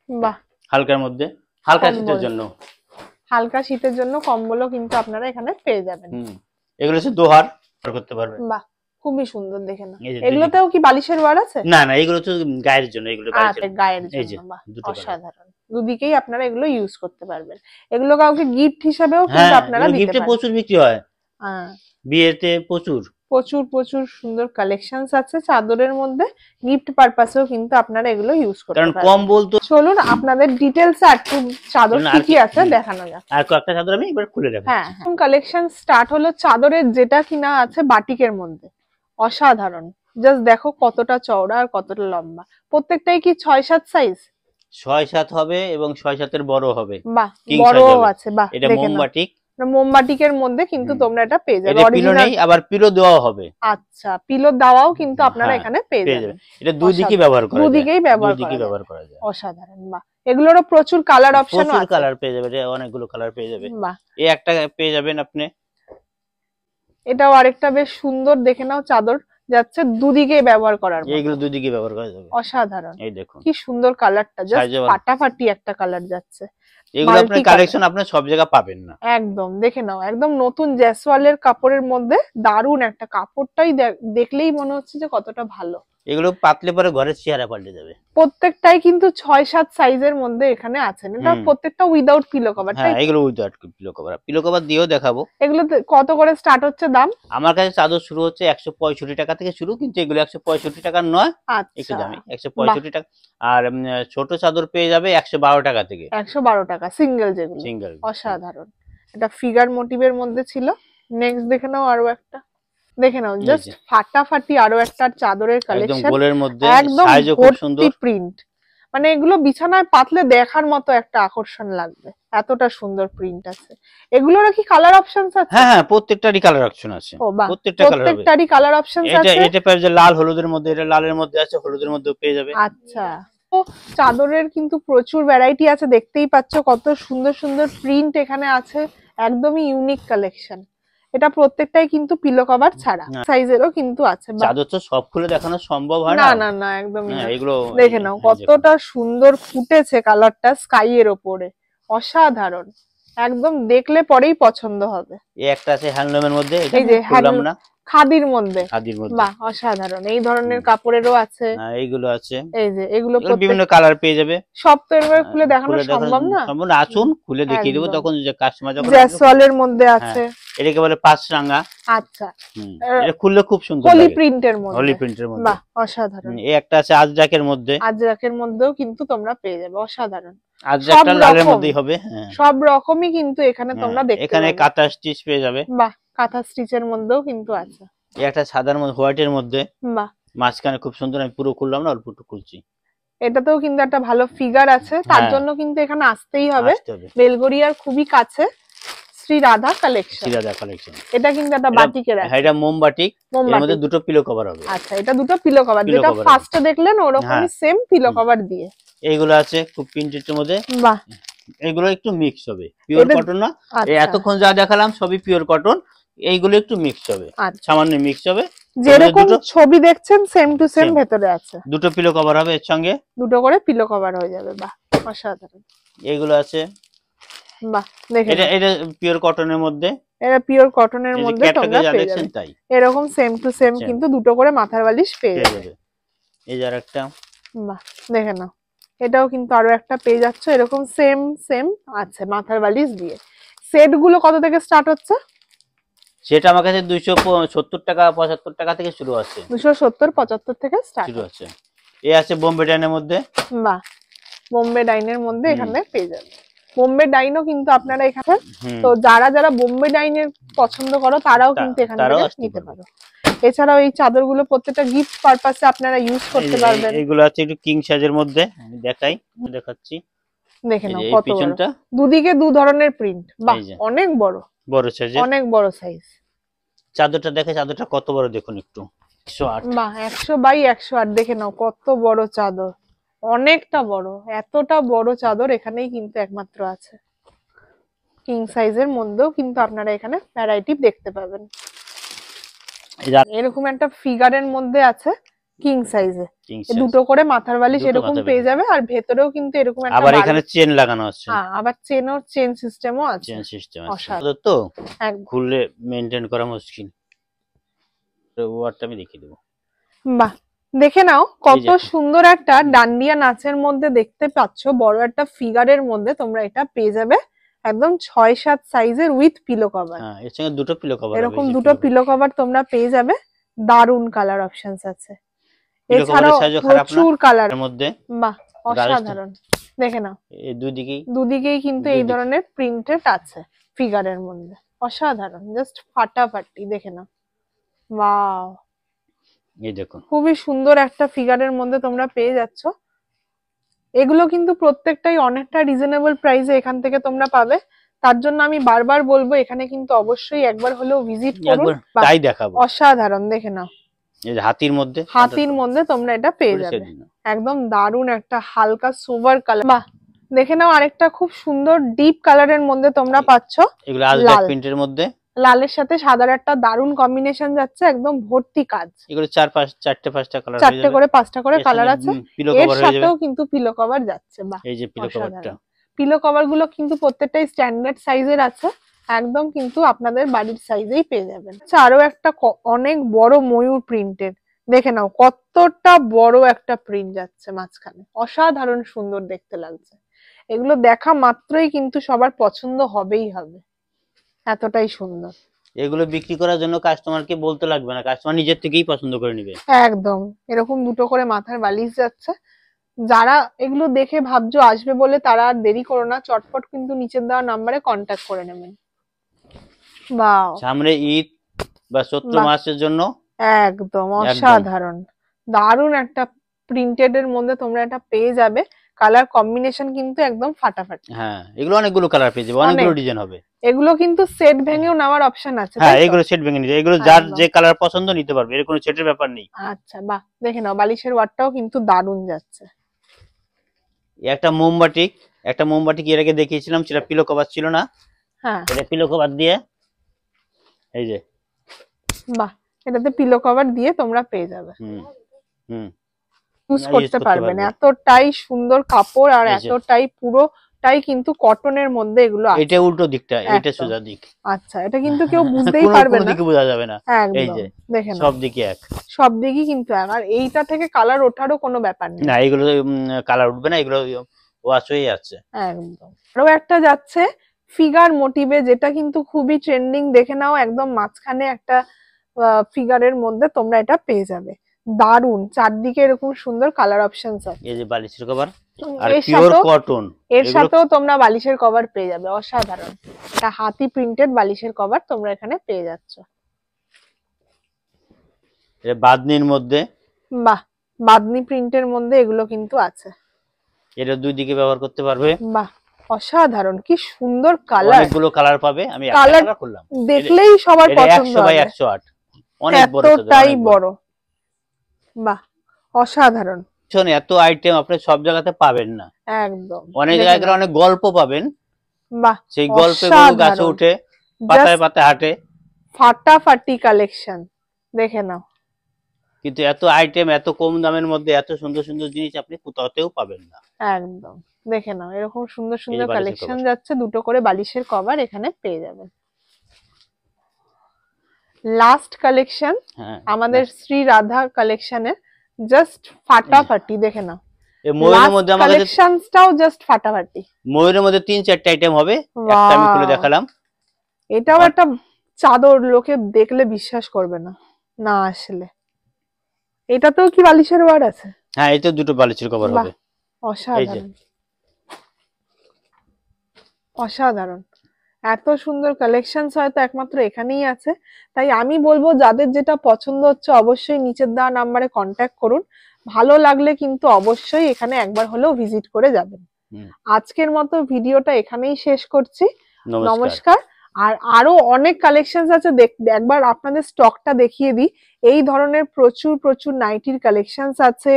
বাহ, হালকার মধ্যে, হালকা শীতের জন্য, হালকা শীতের জন্য কম্বলও কিন্তু আপনারা এখানে পেয়ে যাবেন। এগুলো হচ্ছে দোহার করতে পারবেন। বাহ, খুবই সুন্দর। দেখেন না, এগুলোতেও কি বালিশের ওয়ার আছে? না না, এগুলো তো গায়ের জন্য, এগুলো গায়ের জন্য। বাহ, অসাধারণ। দুদিকেই আপনারা এগুলো ইউজ করতে পারবেন। এগুলো কাউকে গিফট হিসেবেও কিন্তু আপনারা দিতে পারেন। গিফটে প্রচুর বিক্রি হয়, বিয়েতে প্রচুর প্রচুর সুন্দর কালেকশনস আছে চাদরের মধ্যে। গিফট পারপাসেও কিন্তু আপনারা এগুলো ইউজ করতে পারেন। কারণ কম্বল তো, চলুন আপনাদের ডিটেইলস আর একটু চাদর কি আছে দেখানো যাক। আর কয়েকটা চাদর আমি এবার খুলে দেখাচ্ছি। হ্যাঁ, কালেকশন স্টার্ট হলো চাদরের, যেটা কিনা আছে বাটিকের মধ্যে। অসাধারণ। জাস্ট দেখো কতটা চওড়া আর কতটা লম্বা। প্রত্যেকটাই কি 6-7 সাইজ? 6-7 হবে এবং 6-7 এর বড় হবে। বাহ, বড়ও আছে। বাহ, এটা মোমবাটিক, মোমবাটিকের মধ্যে কিন্তু তোমরা এটা পেয়ে যাবে। অরিজিনাল, আবার পিলো দেওয়া হবে। আচ্ছা, পিলো দেওয়াও কিন্তু আপনারা এখানে পেয়ে যাবেন। এটা দুই দিকে ব্যবহার করা যায়, দুদিকেই ব্যবহার করা যায়। অসাধারণ। বাহ, এগুলোরও প্রচুর কালার অপশন আছে, প্রচুর কালার পেয়ে যাবে, অনেকগুলো কালার পেয়ে যাবে। বাহ, এই একটা পেয়ে যাবেন আপনি। এটাও আরেকটা বেশ সুন্দর, দেখে নাও চাদর যাচ্ছে দুদিকে ব্যবহার করার মতো। এইগুলো দুদিকে ব্যবহার করা যাবে। অসাধারণ। এই দেখুন কি সুন্দর কালারটা, জাস্ট ফাটাফাটি একটা কালার যাচ্ছে। এগুলো আপনার কালেকশন আপনি সব জায়গায় পাবেন না। একদম দেখে নাও, একদম নতুন জেসওয়ালের কাপড়ের মধ্যে দারুন একটা, কাপড়টাই দেখলেই মনে হচ্ছে যে কতটা ভালো। এগুলো পাতলে পরে ঘরের চেহারা পাল্টে যাবে। প্রত্যেকটাই কিন্তু 6-7 সাইজের মধ্যে এখানে আছে। এটা প্রত্যেকটা উইদাউট পিলো কভার। হ্যাঁ, এগুলো without pillow cover. Pillow cover দিয়েও দেখাবো। এগুলো কত করে স্টার্ট হচ্ছে দাম? আমার কাছে চাদর শুরু হচ্ছে 165 টাকা থেকে শুরু, কিন্তু এগুলো 165 টাকার নয়, একটু দামি, 165 টাকা। আর ছোট চাদর পেয়ে যাবে 112 টাকা থেকে। 112 টাকা সিঙ্গেল, যেগুলো সিঙ্গেল। অসাধারণ। এটা ফিগার মোটিভের মধ্যে ছিল। নেক্সট দেখে নাও, আরো একটা দেখে নাও, জাস্ট ফাটাফাটি আরো একটা চাদরের কালেকশন, একদম গোলের মধ্যে, একদম সাইজও খুব সুন্দর, প্রিন্ট। মানে এগুলো বিছানায় পাতলে দেখার মতো একটা আকর্ষণ লাগবে, এতটা সুন্দর প্রিন্ট আছে। এগুলোর কি কালার অপশনস আছে? হ্যাঁ, প্রত্যেকটারই কালার অপশন আছে। প্রত্যেকটারই কালার অপশনস আছে। এটা পেয়ে যাবে লাল হলুদের মধ্যে, এটা লালের মধ্যে আছে, হলুদের মধ্যেও পেয়ে যাবে। আচ্ছা, তো চাদরের কিন্তু প্রচুর ভ্যারাইটি আছে, দেখতেই পাচ্ছ কত সুন্দর সুন্দর প্রিন্ট এখানে আছে। একদমই ইউনিক কালেকশন। এটা প্রত্যেকটাই কিন্তু পিলো কভার ছাড়া সাইজেরও কিন্তু আছে। চাদর তো সব খুলে দেখানো সম্ভব হয় না। না না না, একদমই না। এগুলো দেখে নাও কতটা সুন্দর ফুটেছে কালারটা স্কাই এর উপরে। অসাধারণ, একদম দেখলে পরেই পছন্দ হবে। এই একটা আছে হ্যান্ডলুমের মধ্যে, এটা খুললাম না, খাদির মধ্যে। খাদির মধ্যে, বাহ, অসাধারণ। এই ধরনের কাপড়েরও আছে। এইগুলো আছে, এই যে এগুলো বিভিন্ন কালার পেয়ে যাবে। সব তো এর খুলে দেখানো সম্ভব না। আসুন খুলে দেখিয়ে দেবো, তখন যে কাস্টমার যখন জেসওয়ালের মধ্যে আছে, এটাকে বলে পাঁচরাঙ্গা। আচ্ছা, এটা খুললে খুব সুন্দর লাগে, হোলি প্রিন্টের মধ্যে, হোলি প্রিন্টের মধ্যে। বাহ, অসাধারণ। এই একটা আছে আজরাকের মধ্যে, আজরাকের মধ্যেও কিন্তু তোমরা পেয়ে যাবে। অসাধারণ। আজরাকটা লালের মধ্যেই হবে। সব রকমই কিন্তু এখানে তোমরা দেখতে পাবে। এখানে কাঁথা স্টিচ পেয়ে যাবে। বাহ, কাঁথা স্টিচের মধ্যেও কিন্তু আছে। এই একটা সাদার মধ্যে, হোয়াইটের মধ্যে, বাহ, মাঝখানে খুব সুন্দর। আমি পুরো খুললাম না, অল্প একটু খুলছি। এটাতেও কিন্তু একটা ভালো ফিগার আছে, তার জন্য কিন্তু এখানে আসতেই হবে। বেলগড়িয়ার খুবই কাছে শ্রী রাধা কালেকশন। শ্রী রাধা কালেকশন। এটা কিন্তু একটা বাটিকের আছে। এটা মোমবাটিক, এর মধ্যে দুটো পিলো কভার হবে। আচ্ছা, এটা দুটো পিলো কভার, যেটা ফার্স্টে দেখলেন ওরকমই সেম পিলো কভার দিয়ে। এইগুলো আছে খুব প্রিন্টের মধ্যে। বাহ, এগুলো একটু মিক্স হবে, পিওর কটন না। এতক্ষণ যা দেখালাম সবই পিওর কটন, এইগুলো একটু মিক্স হবে, সামান্য মিক্স হবে। যেরকম ছবি দেখছেন সেম টু সেম ভেতরে আছে। দুটো পিলো কভার হবে, এর সঙ্গে দুটো করে পিলো কভার হয়ে যাবে। বাহ, অসাধারণ। এইগুলো আছে। বাহ, দেখেন এটা পিওর কটনের মধ্যে, এটা পিওর কটনের মধ্যে তোমরা পেয়ে যাবে। তাই এরকম সেম টু সেম কিন্তু দুটো করে মাথার বালিশ পেয়ে যাবে। এই যে আরেকটা, বাহ, দেখে নাও, এটাও কিন্তু আরো একটা পেয়ে যাচ্ছ, এরকম সেম সেম আছে মাথার বালিশ দিয়ে। সেট গুলো কত থেকে স্টার্ট হচ্ছে? সেটা আমার কাছে 270 টাকা 75 টাকা থেকে শুরু আছে। 270-75 থেকে স্টার্ট শুরু আছে। এই আছে বোম্বে ডাইনের মধ্যে। বাহ, বোম্বে ডাইনের মধ্যে এখানে পেয়ে যাবে। বোম্বে ডাইনও কিন্তু আপনারা এখানে, তো যারা যারা বোম্বে ডাইনের পছন্দ করো তারাও কিন্তু এখান থেকে নিতে পারো। এছাড়াও এই চাদরগুলো প্রত্যেকটা গিফট পারপাসে আপনারা ইউজ করতে পারবেন। এগুলো আছে একটু কিং সাইজের মধ্যে, আমি দেখাচ্ছি। দেখে নাও কত বড়, দুদিকে দু ধরনের প্রিন্ট, বাহ অনেক বড় বড় সাইজ, অনেক বড় সাইজ। চাদরটা দেখে, চাদরটা কত বড় দেখুন একটু, 108, বাহ 100 বাই 108, দেখে নাও কত বড় চাদর, অনেকটা বড়। এতটা বড় চাদর এখানেই কিন্তু একমাত্র আছে। কিং সাইজের মধ্যেও কিন্তু আপনারা এখানে ভ্যারাইটি দেখতে পাবেন। এরকম একটা ফিগারের মধ্যে আছে কিং সাইজে, দুটো করে মাথার বালিশ এরকম পেয়ে যাবে, আর ভেতরেও কিন্তু এরকম একটা, আবার এখানে চেন লাগানো আছে। হ্যাঁ, আবার চেন সিস্টেমও আছে। চেন সিস্টেম আছে তো, খুললে মেইনটেইন করা মুশকিল। ওয়ারটা আমি দেখিয়ে দেব। বাহ, দেখে নাও কত সুন্দর একটা ডান্ডিয়া নাচের মধ্যে দেখতে পাচ্ছ, বড় একটা ফিগারের মধ্যে তোমরা এটা পেয়ে যাবে একদম 6-7 সাইজের উইথ পিলো কভার। হ্যাঁ, এর সঙ্গে দুটো পিলো কভার, এরকম দুটো পিলো কভার তোমরা পেয়ে যাবে। দারুন কালার অপশনস আছে, এছাড়াও প্রচুর কালারের মধ্যে, বাহ অসাধারণ। দেখে নাও এই দুদিকেই কিন্তু এই ধরনের প্রিন্টেড আছে ফিগারের মধ্যে, অসাধারণ, জাস্ট ফাটাফাটি। দেখে নাও, ওয়াও, এই দেখুন খুবই সুন্দর একটা ফিগারের মধ্যে তোমরা পেয়ে যাচ্ছ। এগুলো কিন্তু প্রত্যেকটাই অনেকটা রিজনেবল প্রাইসে এখান থেকে তোমরা পাবে। তার জন্য আমি বারবার বলবো এখানে কিন্তু অবশ্যই একবার হলেও ভিজিট করুন, তাই দেখাবো। অসাধারণ, দেখে নাও এই হাতির মধ্যে তোমরা এটা পেয়ে যাবে, একদম দারুন একটা হালকা সোভার কালার। বাহ, দেখে নাও আরেকটা খুব সুন্দর ডিপ কালারের মধ্যে তোমরা পাচ্ছ, এগুলো আজরাক প্রিন্টের মধ্যে, লালের সাথে সাদার একটা দারুন কম্বিনেশন যাচ্ছে, একদম ভর্তি কাজ। এগুলো 4-5-4টা কালার, 4টে করে 5টা করে কালার আছে, এর সাথেও কিন্তু পিলো কভার যাচ্ছে। বাহ, এই যে পিলো কভারটা, পিলো কভার গুলো কিন্তু প্রত্যেকটাই স্ট্যান্ডার্ড সাইজের আছে, একদম কিন্তু আপনাদের বাড়ির সাইজেই পেয়ে যাবেন। আচ্ছা, আরো একটা অনেক বড় ময়ূর প্রিন্টের, দেখে নাও কতটা বড় একটা প্রিন্ট যাচ্ছে মাঝখানে, অসাধারণ সুন্দর দেখতে লাগছে। এগুলো দেখা মাত্রই কিন্তু সবার পছন্দ হবেই হবে, এতটাই সুন্দর। এগুলো বিক্রি করার জন্য কাস্টমারকে বলতে লাগবে না, কাস্টমার নিজের থেকেই পছন্দ করে নেবে। একদম, এরকম দুটো করে মাথার বালিশ যাচ্ছে। যারা এগুলো দেখে ভাবছো আসবে বলে, তারা আর দেরি করো না, চটপট কিন্তু নিচের দেওয়া নাম্বারে কন্ট্যাক্ট করে নেবেন। বাহ, সামনে ঈদ বা চৈত্র মাসের জন্য একদম অসাধারণ দারুন একটা প্রিন্টেড এর মধ্যে তোমরা এটা পেয়ে যাবে। কালার কম্বিনেশন কিন্তু একদম ফাটাফাটি। হ্যাঁ, এগুলো অনেকগুলো কালার পেয়ে যাবে, অনেকগুলো ডিজাইন হবে। এগুলো কিন্তু সেট ভেঙেও নেওয়ার অপশন আছে। হ্যাঁ, এগুলো সেট ভেঙে নিতে, এগুলো যার যে কালার পছন্দ নিতে পারবে, এর কোনো সেটের ব্যাপার নেই। আচ্ছা, বাহ, দেখে নাও বালিশের ওয়ারটাও কিন্তু দারুন যাচ্ছে। একটা মোমবাতি এর আগে দেখিয়েছিলাম, সেটা পিলো কভার ছিল না। হ্যাঁ, এটা পিলো কভার দিয়ে, এই যে, বাহ, এটাতে পিলো কভার দিয়ে তোমরা পেয়ে যাবে। ইউজ করতে পারবেন, এতটাই সুন্দর কাপড় আর এতটাই পুরোটাই কিন্তু কটনের মধ্যে এগুলো আছে। এটা উল্টো দিকটা, এটা সোজা দিক। আচ্ছা, এটা কিন্তু কেউ বুঝতেই পারবে না, কোনো দিকে বোঝা যাবে না। এই যে দেখেন, সব দিকে এক, সব দিকই কিন্তু এক, আর এইটা থেকে কালার ওঠারও কোনো ব্যাপার নেই। না, এগুলো কালার উঠবে না, এগুলো ওয়াশ হয়ে আছে একদম। আরো একটা যাচ্ছে ফিগার মোটিভে, যেটা কিন্তু খুবই ট্রেন্ডিং। দেখে নাও একদম মাঝখানে একটা ফিগারের মধ্যে তোমরা এটা পেয়ে যাবে, দারুন, চারদিকে এরকম সুন্দর কালার অপশনস আছে। এই যে বালিশের কভার আর পিওর কটন, এর সাথেও তোমরা বালিশের কভার পেয়ে যাবে, অসাধারণ। এটা হাতি প্রিন্টেড বালিশের কভার তোমরা এখানে পেয়ে যাচ্ছ। এটা বাদনির মধ্যে, বাহ, বাদনি প্রিন্টের মধ্যে এগুলো কিন্তু আছে। এটা দুই দিকে ব্যবহার করতে পারবে। বাহ, অসাধারণ, কি সুন্দর কালার, অনেকগুলো কালার পাবে। আমি একটা কালার করলাম, দেখলেই সবার পছন্দ হবে। 100/108, অনেক বড়, এতটাই বড়, বাহ, অসাধারণ। শোন, এত আইটেম আপনি সব জায়গাতে পাবেন না, একদম। অনেক জায়গায় অনেক গল্প পাবেন, বাহ, সেই গল্পগুলো গাছে উঠে, পাতায় পাতায় হাঁটে, ফাটাফাটি কালেকশন। দেখে নাও, কিন্তু এত আইটেম এত কম দামের মধ্যে এত সুন্দর সুন্দর জিনিস আপনি কোথাওতেও পাবেন না। একদম, দেখে নাও এরকম সুন্দর সুন্দর কালেকশন যাচ্ছে, দুটো করে বালিশের কভার এখানে পেয়ে যাবেন। লাস্ট কালেকশন আমাদের শ্রী রাধা কালেকশনের, জাস্ট ফাটাফাটি। দেখে নাও, এই ময়ূরের মধ্যে আমাদের কালেকশনটাও জাস্ট ফাটাফাটি। ময়ূরের মধ্যে 3-4টা আইটেম হবে, একটা আমি খুলে দেখালাম। এটাও একটা চাদর, লোকে দেখলে বিশ্বাস করবে না, না আসলে। এটাতেও কি বালিশের ওয়ার আছে? হ্যাঁ, এতে দুটো বালিশের কভার হবে। অসাধারণ, অসাধারণ, এত সুন্দর কালেকশনস হয়তো একমাত্র এখানেই আছে। তাই আমি বলবো যাদের যেটা পছন্দ হচ্ছে অবশ্যই নিচের দেওয়া নাম্বারে কন্ট্যাক্ট করুন। ভালো লাগলে কিন্তু অবশ্যই এখানে একবার হলেও ভিজিট করে যাবেন। আজকের মতো ভিডিওটা এখানেই শেষ করছি। নমস্কার। আর আরো অনেক কালেকশনস আছে, একবার আপনাদের স্টকটা দেখিয়ে দিই। এই ধরনের প্রচুর প্রচুর নাইটির কালেকশনস আছে,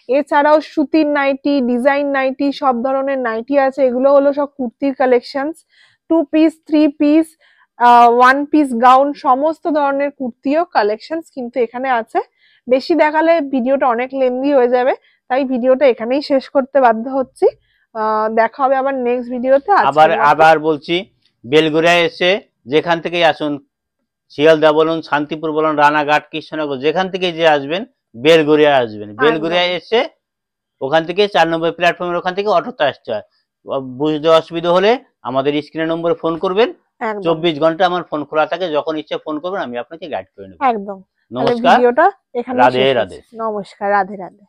এছাড়াও সুতির নাইটি, ডিজাইন নাইটি, সব ধরনের নাইটি আছে। এগুলো হলো সব কুর্তির collections, 2 piece, 3 piece, 1 piece gown, সমস্ত ধরনের কুর্তিও কালেকশনস কিন্তু এখানে আছে। বেশি দেখালে ভিডিওটা অনেক লেন্দি হয়ে যাবে, তাই ভিডিওটা এখানেই শেষ করতে বাধ্য হচ্ছি। দেখা হবে আবার নেক্সট ভিডিওতে। আবার বলছি, বেলঘরিয়া এসে যেখান থেকেই আসুন, শিয়ালদা বলুন, শান্তিপুর বলুন, রানাঘাট, কৃষ্ণনগর, যেখান থেকে যে আসবেন বেলঘরিয়া আসবেন। বেলঘরিয়া এসে ওখান থেকে 4 নম্বর প্ল্যাটফর্মের ওখান থেকে অটোতে আসতে হয়। বুঝতে অসুবিধা হলে আমাদের স্ক্রিনের নম্বরে ফোন করবেন। 24 ঘন্টা আমার ফোন খোলা থাকে, যখন ইচ্ছে ফোন করবেন, আমি আপনাকে গাইড করে নেব। একদম। নমস্কার, ভিডিওটা এখানে রাধে রাধে। নমস্কার, রাধে রাধে।